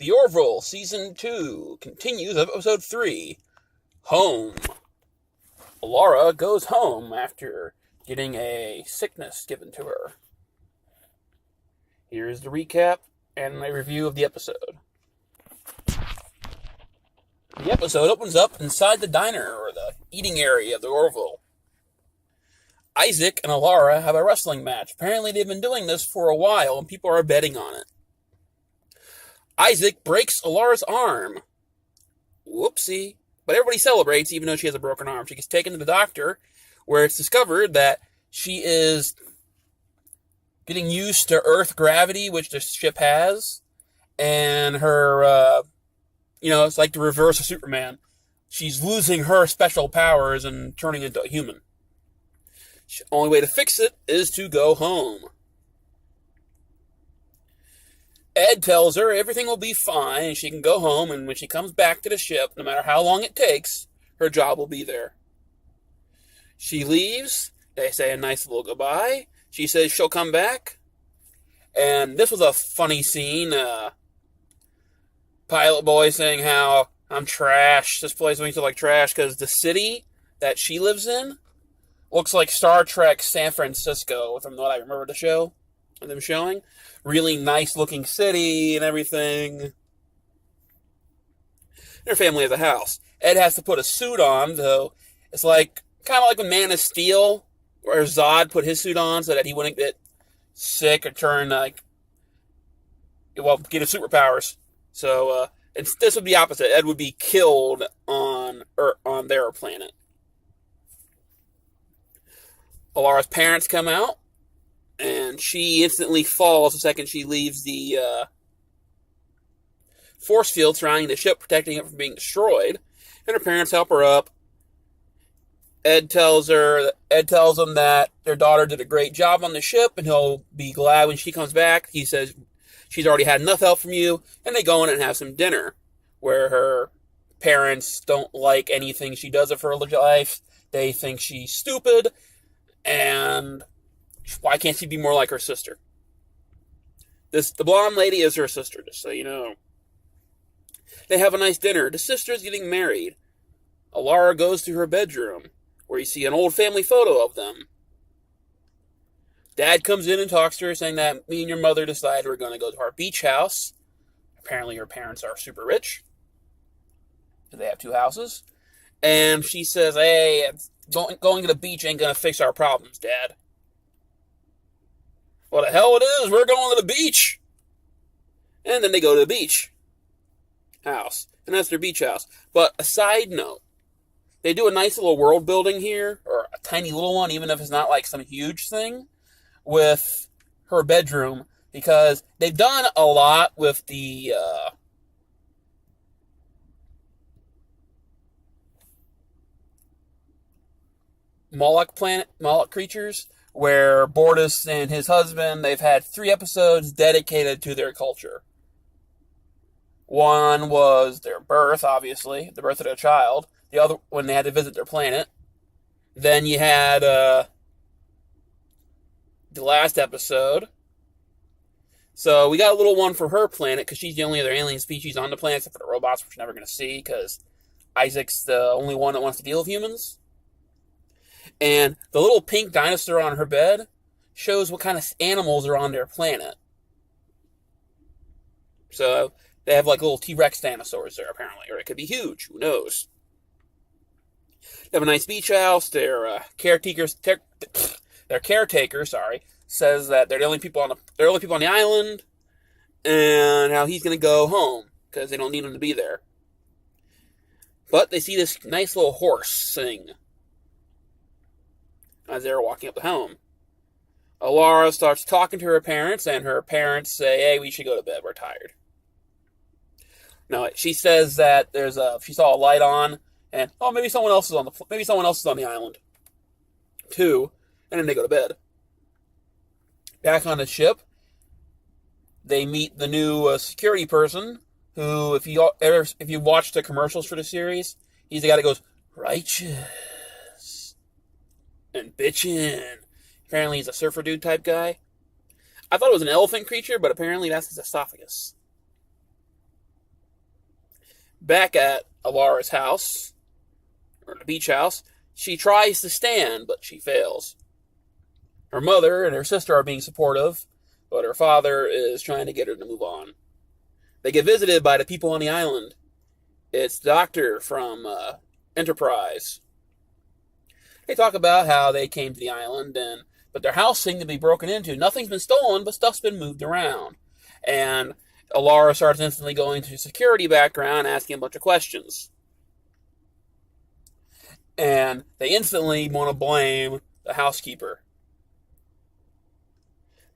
The Orville Season 2 continues of Episode 3, Home. Laura goes home after getting a sickness given to her. Here's the recap and a review of the episode. The episode opens up inside the diner, or the eating area of the Orville. Isaac and Alara have a wrestling match. Apparently they've been doing this for a while, and people are betting on it. Isaac breaks Alara's arm. Whoopsie. But everybody celebrates, even though she has a broken arm. She gets taken to the doctor, where it's discovered that she is getting used to Earth gravity, which the ship has, and her, it's like the reverse of Superman. She's losing her special powers and turning into a human. The only way to fix it is to go home. Ed tells her everything will be fine and she can go home, and when she comes back to the ship, no matter how long it takes, her job will be there. She leaves. They say a nice little goodbye. She says she'll come back. And this was a funny scene. Pilot boy saying how I'm trash. This place makes me feel like trash because the city that she lives in looks like Star Trek San Francisco, from what I remember the show, them showing. Really nice looking city and everything. Her family has a house. Ed has to put a suit on, though. It's like kind of like when Man of Steel, where Zod put his suit on so that he wouldn't get sick or turn get his superpowers. So this would be opposite. Ed would be killed on their planet. Alara's parents come out, and she instantly falls the second she leaves the force field surrounding the ship, protecting it from being destroyed. And her parents help her up. Ed tells them that their daughter did a great job on the ship, and he'll be glad when she comes back. He says she's already had enough help from you, and they go in and have some dinner, where her parents don't like anything she does of her life. They think she's stupid, and why can't she be more like her sister? The blonde lady is her sister, just so you know. They have a nice dinner. The sister's getting married. Alara goes to her bedroom, where you see an old family photo of them. Dad comes in and talks to her, saying that me and your mother decided we're going to go to our beach house. Apparently her parents are super rich. They have 2 houses. And she says, hey, going to the beach ain't going to fix our problems, Dad. Well, the hell it is. We're going to the beach. And then they go to the beach house. And that's their beach house. But a side note, they do a nice little world building here, or a tiny little one, even if it's not like some huge thing, with her bedroom. Because they've done a lot with the Moloch creatures, where Bortus and his husband, they've had 3 episodes dedicated to their culture. One was their birth, obviously, the birth of their child. The other, when they had to visit their planet. Then you had the last episode. So we got a little one for her planet, because she's the only other alien species on the planet, except for the robots, which we're never going to see, because Isaac's the only one that wants to deal with humans. And the little pink dinosaur on her bed shows what kind of animals are on their planet. So they have like little T-Rex dinosaurs there, apparently. Or it could be huge. Who knows? They have a nice beach house. Their caretaker, says that they're the only people on the island, and how he's going to go home because they don't need him to be there. But they see this nice little horse thing as they're walking up the home. Alara starts talking to her parents, and her parents say, hey, we should go to bed, we're tired. Now, she says that she saw a light on, and, maybe someone else is on the island, too, and then they go to bed. Back on the ship, they meet the new security person, who, if you watched the commercials for the series, he's the guy that goes, righteous and bitchin'. Apparently he's a surfer dude type guy. I thought it was an elephant creature, but apparently that's his esophagus. Back at Alara's house, or the beach house, she tries to stand, but she fails. Her mother and her sister are being supportive, but her father is trying to get her to move on. They get visited by the people on the island. It's the doctor from Enterprise. They talk about how they came to the island, but their house seemed to be broken into. Nothing's been stolen, but stuff's been moved around. And Alara starts instantly going to security background, asking a bunch of questions. And they instantly want to blame the housekeeper.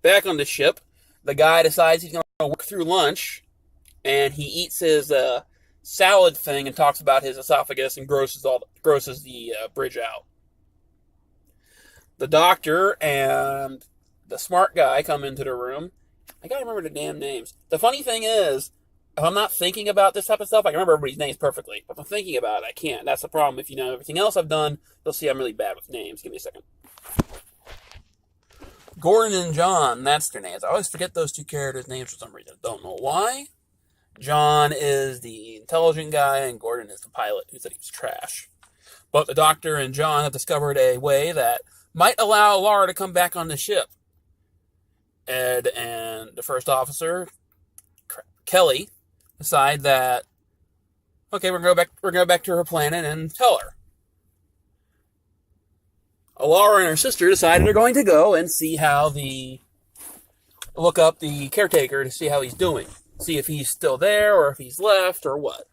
Back on the ship, the guy decides he's going to work through lunch, and he eats his salad thing and talks about his esophagus and grosses the bridge out. The doctor and the smart guy come into the room. I gotta remember the damn names. The funny thing is, if I'm not thinking about this type of stuff, I can remember everybody's names perfectly. But if I'm thinking about it, I can't. That's the problem. If you know everything else I've done, you'll see I'm really bad with names. Give me a second. Gordon and John, that's their names. I always forget those two characters' names for some reason. Don't know why. John is the intelligent guy, and Gordon is the pilot who said he was trash. But the doctor and John have discovered a way that might allow Laura to come back on the ship. Ed and the first officer, Kelly, decide that, okay, we're going to go back to her planet and tell her. Alara and her sister decided they're going to go and look up the caretaker to see how he's doing. See if he's still there or if he's left or what.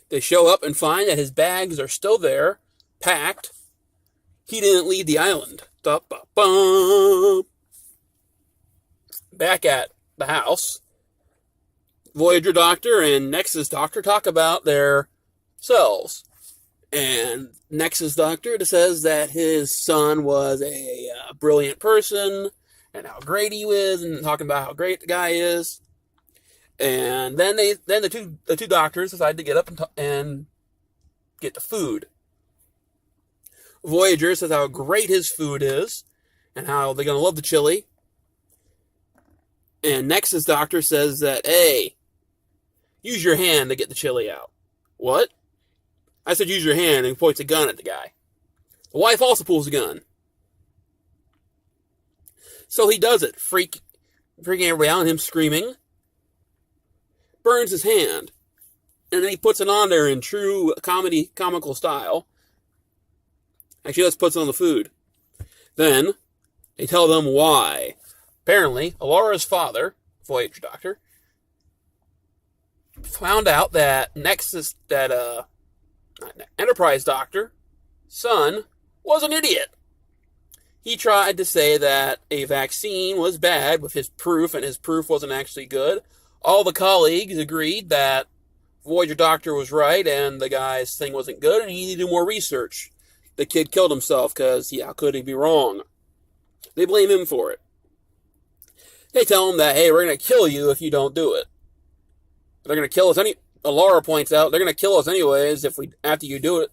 They show up and find that his bags are still there, packed. He didn't leave the island. Da-ba-bum. Back at the house, Voyager Doctor and Nexus Doctor talk about their selves. And Nexus Doctor says that his son was a brilliant person and how great he is, and talking about how great the guy is. And then the two doctors decide to get up and get the food. Voyager says how great his food is and how they're going to love the chili. And Nexus Doctor says that, hey, use your hand to get the chili out. What? I said use your hand, and points a gun at the guy. The wife also pulls a gun. So he does it, freaking everybody out, and him screaming. Burns his hand. And then he puts it on there in true comical style. Actually, let's put it on the food. Then, they tell them why. Apparently, Alara's father, Voyager Doctor, found out that Enterprise Doctor, son, was an idiot. He tried to say that a vaccine was bad with his proof, and his proof wasn't actually good. All the colleagues agreed that Voyager Doctor was right, and the guy's thing wasn't good, and he needed to do more research. The kid killed himself because, how could he be wrong? They blame him for it. They tell him that, hey, we're going to kill you if you don't do it. They're going to kill us Alara points out, they're going to kill us anyways after you do it.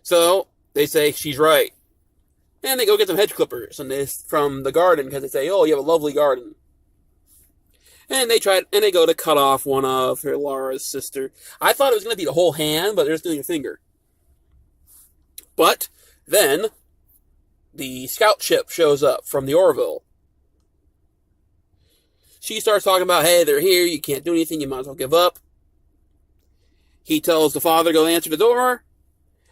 So, they say she's right. And they go get some hedge clippers from the garden, because they say, oh, you have a lovely garden. And they go to cut off one of Lara's sister. I thought it was going to be the whole hand, but they're just doing a finger. But then the scout ship shows up from the Orville. She starts talking about, hey, they're here, you can't do anything, you might as well give up. He tells the father to go answer the door.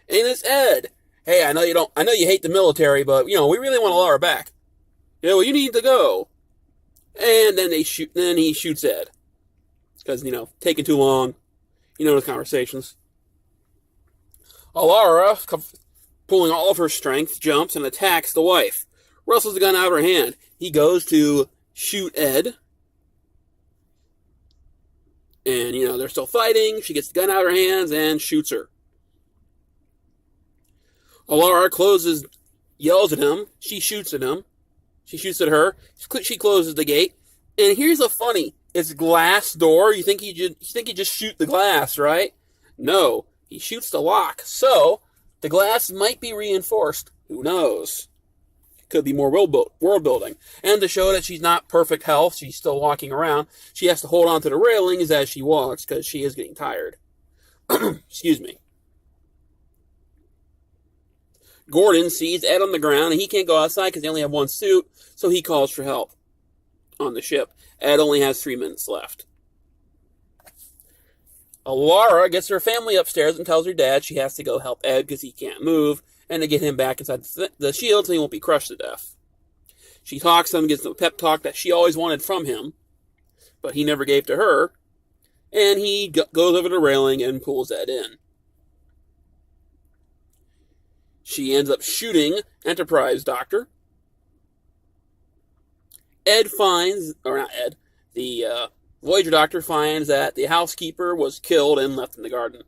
And it's Ed. Hey, I know you hate the military, but, we really want Alara back. Well, you need to go. And then he shoots Ed. Because, taking too long. Those conversations. Alara, pulling all of her strength, jumps and attacks the wife. Wrestles the gun out of her hand. He goes to shoot Ed. And, they're still fighting. She gets the gun out of her hands and shoots her. Alara yells at him. She shoots at him. She shoots at her. She closes the gate. And here's the funny. It's glass door. You think he just shoot the glass, right? No. He shoots the lock. So, the glass might be reinforced. Who knows? Could be more world building. And to show that she's not perfect health, she's still walking around, she has to hold on to the railings as she walks because she is getting tired. Excuse me. Gordon sees Ed on the ground, and he can't go outside because they only have one suit, so he calls for help on the ship. Ed only has 3 minutes left. Laura gets her family upstairs and tells her dad she has to go help Ed because he can't move, and to get him back inside the shield so he won't be crushed to death. She talks to him, gives him a pep talk that she always wanted from him, but he never gave to her, and he goes over the railing and pulls Ed in. She ends up shooting Enterprise Doctor. The Voyager Doctor finds that the housekeeper was killed and left in the garden.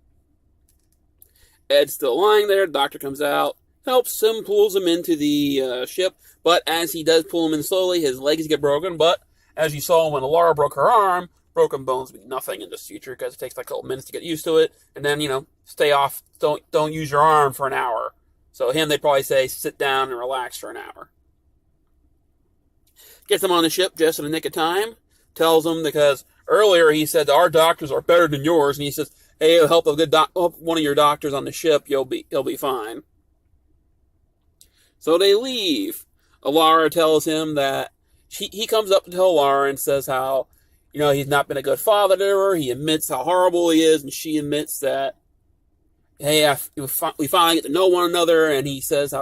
Ed's still lying there. The doctor comes out, helps him, pulls him into the ship, but as he does pull him in slowly, his legs get broken, but as you saw when Alara broke her arm, broken bones mean nothing in this future because it takes like a couple minutes to get used to it, and then, stay off, don't use your arm for an hour. So they'd probably say, sit down and relax for an hour. Gets him on the ship just in the nick of time. Tells him, because earlier he said, our doctors are better than yours. And he says, hey, help one of your doctors on the ship, he'll be fine. So they leave. Alara tells him that, he comes up to tell Alara and says how, he's not been a good father to her. He admits how horrible he is, and she admits that, hey, we finally get to know one another, and he says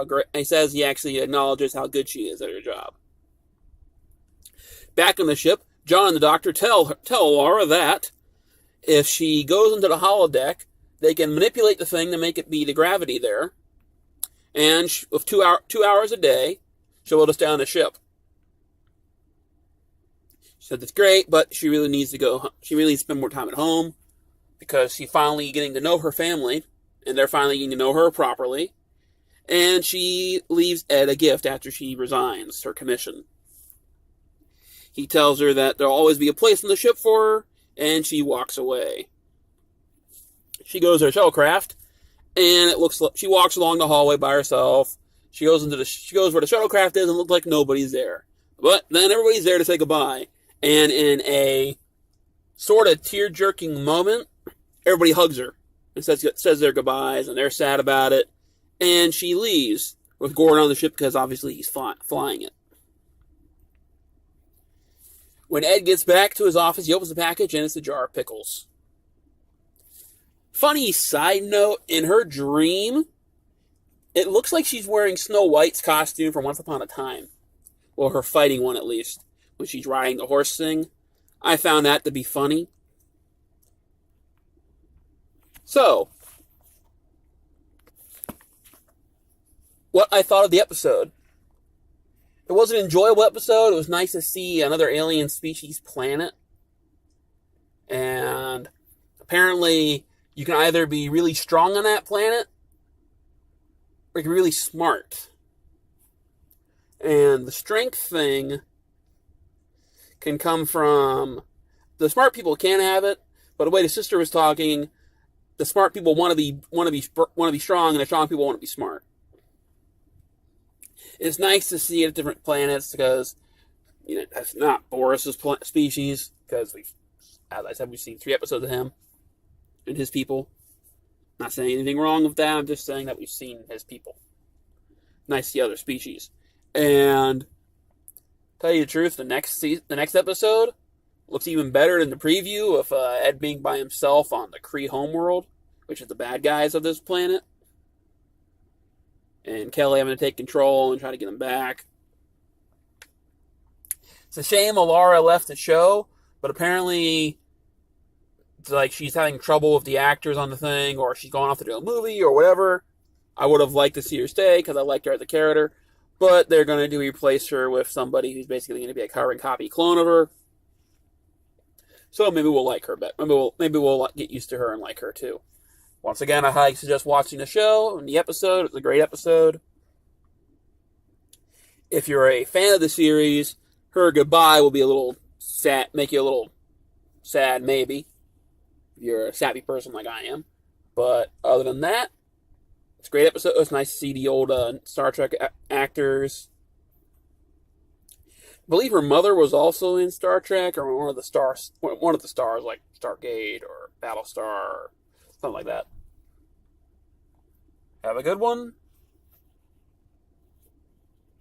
he actually acknowledges how good she is at her job. Back on the ship, John and the doctor tell Laura that if she goes into the holodeck, they can manipulate the thing to make it be the gravity there, and with 2 hours a day, she'll be able to stay on the ship. She said that's great, but she really needs to spend more time at home, because she's finally getting to know her family, and they're finally getting to know her properly. And she leaves Ed a gift after she resigns her commission. He tells her that there'll always be a place on the ship for her, and she walks away. She goes to her shuttlecraft, and she walks along the hallway by herself. She goes where the shuttlecraft is, and looks like nobody's there. But then everybody's there to say goodbye. And in a sort of tear-jerking moment, everybody hugs her and says their goodbyes, and they're sad about it. And she leaves with Gordon on the ship because obviously he's flying it. When Ed gets back to his office, he opens the package, and it's a jar of pickles. Funny side note, in her dream, it looks like she's wearing Snow White's costume from Once Upon a Time. Well, her fighting one, at least, when she's riding the horse thing. I found that to be funny. So, what I thought of the episode. It was an enjoyable episode. It was nice to see another alien species planet. And apparently, you can either be really strong on that planet, or you can be really smart. And the strength thing can come from... The smart people can have it, but the way the sister was talking, the smart people want to be strong, and the strong people want to be smart. It's nice to see it at different planets because, that's not Boris's species, because as I said, we've seen 3 episodes of him and his people. Not saying anything wrong with that, I'm just saying that we've seen his people. Nice to see other species. And, tell you the truth, the next episode looks even better than the preview of Ed being by himself on the Kree homeworld, which is the bad guys of this planet. And Kelly having to take control and try to get him back. It's a shame Alara left the show, but apparently she's having trouble with the actors on the thing, or she's going off to do a movie or whatever. I would have liked to see her stay because I liked her as a character, but they're going to replace her with somebody who's basically going to be a carbon copy clone of her. So maybe we'll like her better. Maybe we'll get used to her and like her too. Once again, I highly suggest watching the show and the episode. It's a great episode. If you're a fan of the series, her goodbye will be a little sad, make you a little sad, maybe. If you're a savvy person like I am. But other than that, it's a great episode. It's nice to see the old Star Trek actors believe her mother was also in Star Trek, or one of the stars, like Stargate or Battlestar, or something like that. Have a good one.